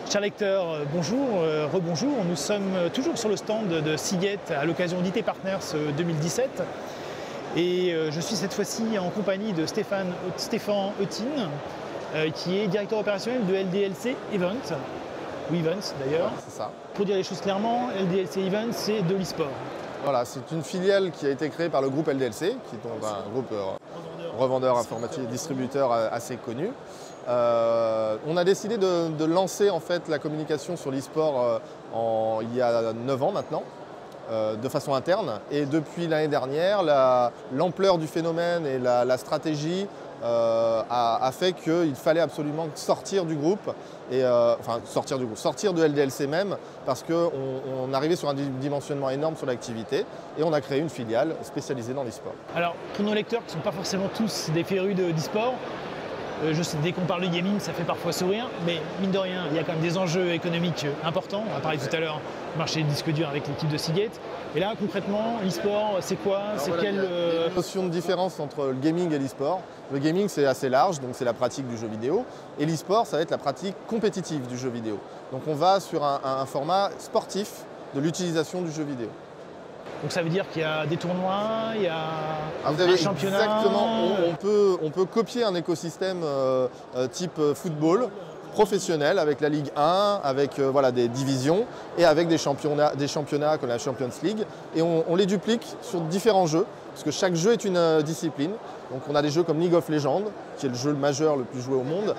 Chers lecteurs, bonjour, rebonjour. Nous sommes toujours sur le stand de Seagate à l'occasion d'IT Partners 2017. Et je suis cette fois-ci en compagnie de Stéphane Eutin, qui est directeur opérationnel de LDLC Events, ou Events d'ailleurs. C'est ça. Pour dire les choses clairement, LDLC Events, c'est de l'e-sport. Voilà, c'est une filiale qui a été créée par le groupe LDLC, qui est donc un groupe revendeur informatique, distributeur assez connu. On a décidé de lancer en fait la communication sur l'e-sport il y a 9 ans maintenant, de façon interne. Et depuis l'année dernière, l'ampleur du phénomène et la stratégie a fait qu'il fallait absolument sortir du groupe, sortir de LDLC même, parce qu'on arrivait sur un dimensionnement énorme sur l'activité et on a créé une filiale spécialisée dans l'e-sport. Alors pour nos lecteurs qui ne sont pas forcément tous des férus d'e-sport, je sais, dès qu'on parle de gaming, ça fait parfois sourire, mais mine de rien, il y a quand même des enjeux économiques importants. On a parlé tout à l'heure du marché des disques durs avec l'équipe de Seagate. Et là, concrètement, l'e-sport, c'est quoi? C'est voilà, il y a une notion de différence entre le gaming et l'e-sport. Le gaming, c'est assez large, donc c'est la pratique du jeu vidéo. Et l'e-sport, ça va être la pratique compétitive du jeu vidéo. Donc on va sur un format sportif de l'utilisation du jeu vidéo. Donc ça veut dire qu'il y a des tournois, il y a un championnat. Exactement, on peut copier un écosystème type football professionnel avec la Ligue 1, avec des divisions et avec des championnats comme la Champions League. Et on les duplique sur différents jeux, parce que chaque jeu est une discipline. Donc on a des jeux comme League of Legends, qui est le jeu majeur le plus joué au monde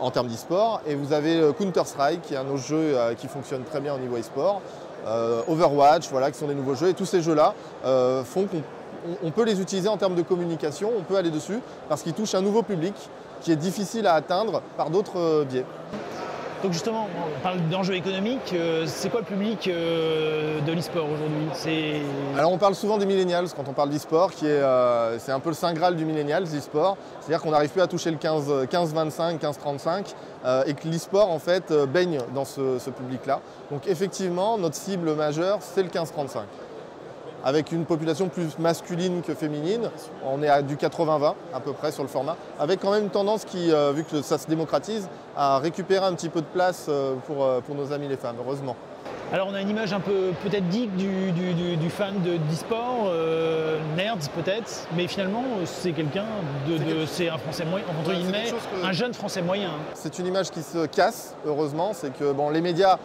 en termes d'e-sport. Et vous avez Counter-Strike, qui est un autre jeu qui fonctionne très bien au niveau e-sport. Overwatch, qui sont des nouveaux jeux. Et tous ces jeux-là font qu'on peut les utiliser en termes de communication, on peut aller dessus, parce qu'ils touchent un nouveau public qui est difficile à atteindre par d'autres biais. Donc justement, on parle d'enjeux économiques. C'est quoi le public de l'e-sport aujourd'hui? Alors on parle souvent des millennials quand on parle d'e-sport, c'est un peu le saint graal du millennial, l'e-sport. C'est-à-dire qu'on n'arrive plus à toucher le 15-25, 15-35 et que l'e-sport en fait baigne dans ce public-là. Donc effectivement, notre cible majeure, c'est le 15-35. Avec une population plus masculine que féminine, on est à du 80-20 à peu près sur le format, avec quand même une tendance qui, vu que ça se démocratise, à récupérer un petit peu de place pour nos amis les femmes, heureusement. Alors on a une image un peu peut-être geek du fan d'e-sport, nerd peut-être, mais finalement c'est quelqu'un c'est un Français moyen, entre guillemets, un jeune Français moyen. C'est une image qui se casse, heureusement, c'est que les médias,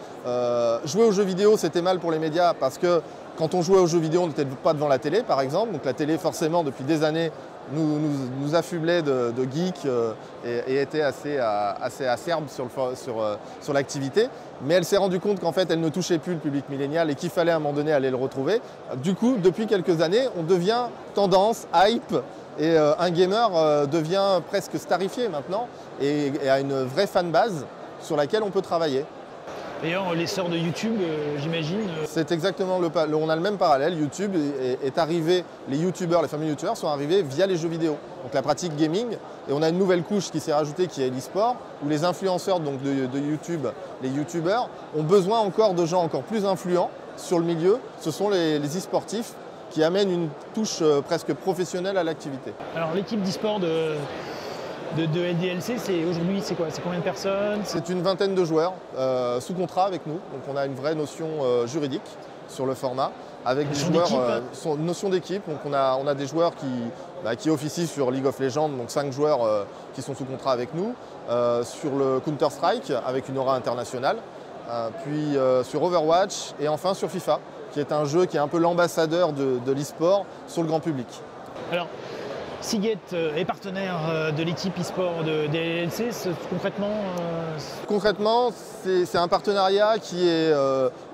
jouer aux jeux vidéo c'était mal pour les médias parce que quand on jouait aux jeux vidéo, on n'était pas devant la télé, par exemple. Donc la télé, forcément, depuis des années, nous affublait de geeks et était assez acerbe sur l'activité. Mais elle s'est rendue compte qu'en fait, elle ne touchait plus le public millénial et qu'il fallait à un moment donné aller le retrouver. Du coup, depuis quelques années, on devient tendance, hype, et un gamer devient presque starifié maintenant et a une vraie fanbase sur laquelle on peut travailler. D'ailleurs, l'essor de YouTube, j'imagine. C'est exactement on a le même parallèle. YouTube est arrivé, les youtubeurs, les fameux youtubeurs sont arrivés via les jeux vidéo. Donc la pratique gaming. Et on a une nouvelle couche qui s'est rajoutée qui est l'e-sport, où les influenceurs donc de YouTube, les youtubeurs, ont besoin encore de gens encore plus influents sur le milieu. Ce sont les e-sportifs qui amènent une touche presque professionnelle à l'activité. Alors l'équipe d'e-sport de LDLC, aujourd'hui, c'est quoi? C'est combien de personnes? C'est une vingtaine de joueurs sous contrat avec nous. Donc on a une vraie notion juridique sur le format, avec des joueurs, notion d'équipe. Donc on a des joueurs qui officient sur League of Legends, donc 5 joueurs qui sont sous contrat avec nous, sur le Counter-Strike avec une aura internationale, puis sur Overwatch et enfin sur FIFA, qui est un jeu qui est un peu l'ambassadeur de l'e-sport sur le grand public. Alors, Seagate est partenaire de l'équipe e-sport de LDLC. Concrètement Concrètement, c'est un partenariat qui est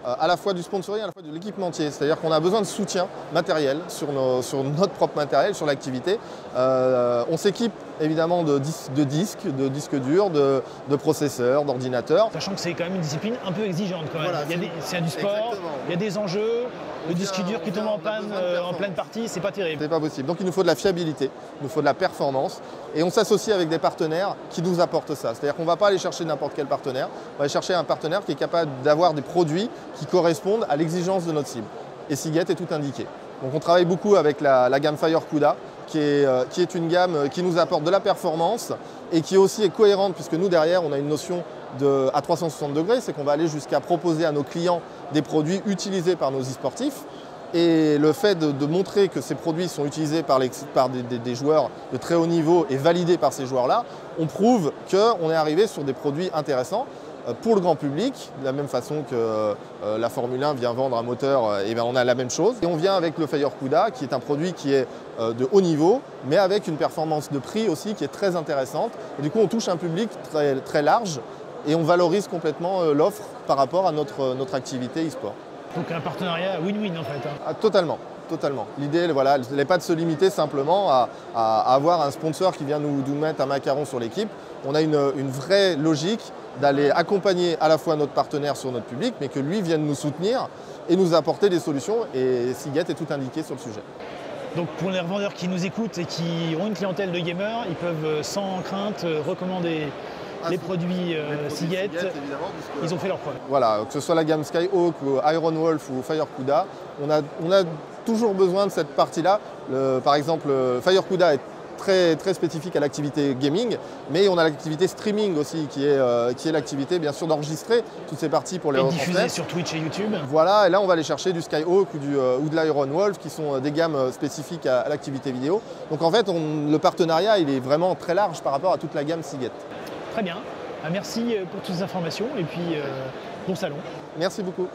à la fois du sponsoring, à la fois de l'équipementier. C'est-à-dire qu'on a besoin de soutien matériel sur notre propre matériel, sur l'activité. On s'équipe évidemment de disques durs, de processeurs, d'ordinateurs. Sachant que c'est quand même une discipline un peu exigeante quand même. Voilà, c'est du sport, exactement. Il y a des enjeux. Le disque dur qui tombe en panne en pleine partie, c'est pas terrible. C'est pas possible. Donc il nous faut de la fiabilité, il nous faut de la performance. Et on s'associe avec des partenaires qui nous apportent ça. C'est-à-dire qu'on ne va pas aller chercher n'importe quel partenaire, on va aller chercher un partenaire qui est capable d'avoir des produits qui correspondent à l'exigence de notre cible. Et Seagate est tout indiqué. Donc on travaille beaucoup avec la gamme Fire CUDA, qui est une gamme qui nous apporte de la performance et qui aussi est cohérente, puisque nous derrière on a une notion à 360 degrés, c'est qu'on va aller jusqu'à proposer à nos clients des produits utilisés par nos e-sportifs. Et le fait de montrer que ces produits sont utilisés par des joueurs de très haut niveau et validés par ces joueurs-là, on prouve qu'on est arrivé sur des produits intéressants pour le grand public, de la même façon que la Formule 1 vient vendre un moteur, et bien on a la même chose. Et on vient avec le Fire Cuda, qui est un produit qui est de haut niveau, mais avec une performance de prix aussi qui est très intéressante. Et du coup, on touche un public très, très large et on valorise complètement l'offre par rapport à notre activité e-sport. Donc un partenariat win-win en fait. Ah, totalement. Totalement. L'idée, voilà, n'est pas de se limiter simplement à avoir un sponsor qui vient nous mettre un macaron sur l'équipe. On a une vraie logique d'aller accompagner à la fois notre partenaire sur notre public, mais que lui vienne nous soutenir et nous apporter des solutions. Et Seagate est tout indiqué sur le sujet. Donc pour les revendeurs qui nous écoutent et qui ont une clientèle de gamers, ils peuvent sans crainte recommander les produits Seagate, ils ont fait leur preuve. Voilà, que ce soit la gamme Skyhawk, ou Iron Wolf ou Fire Cuda, on a toujours besoin de cette partie-là. Par exemple, Fire Cuda est très, très spécifique à l'activité gaming, mais on a l'activité streaming aussi, qui est l'activité bien sûr d'enregistrer toutes ces parties pour les retransmettre. Diffuser sur Twitch et YouTube. Voilà, et là on va aller chercher du Skyhawk ou de l'Iron Wolf, qui sont des gammes spécifiques à l'activité vidéo. Donc en fait, le partenariat il est vraiment très large par rapport à toute la gamme Seagate. Très bien, merci pour toutes ces informations et puis bon salon. Merci beaucoup.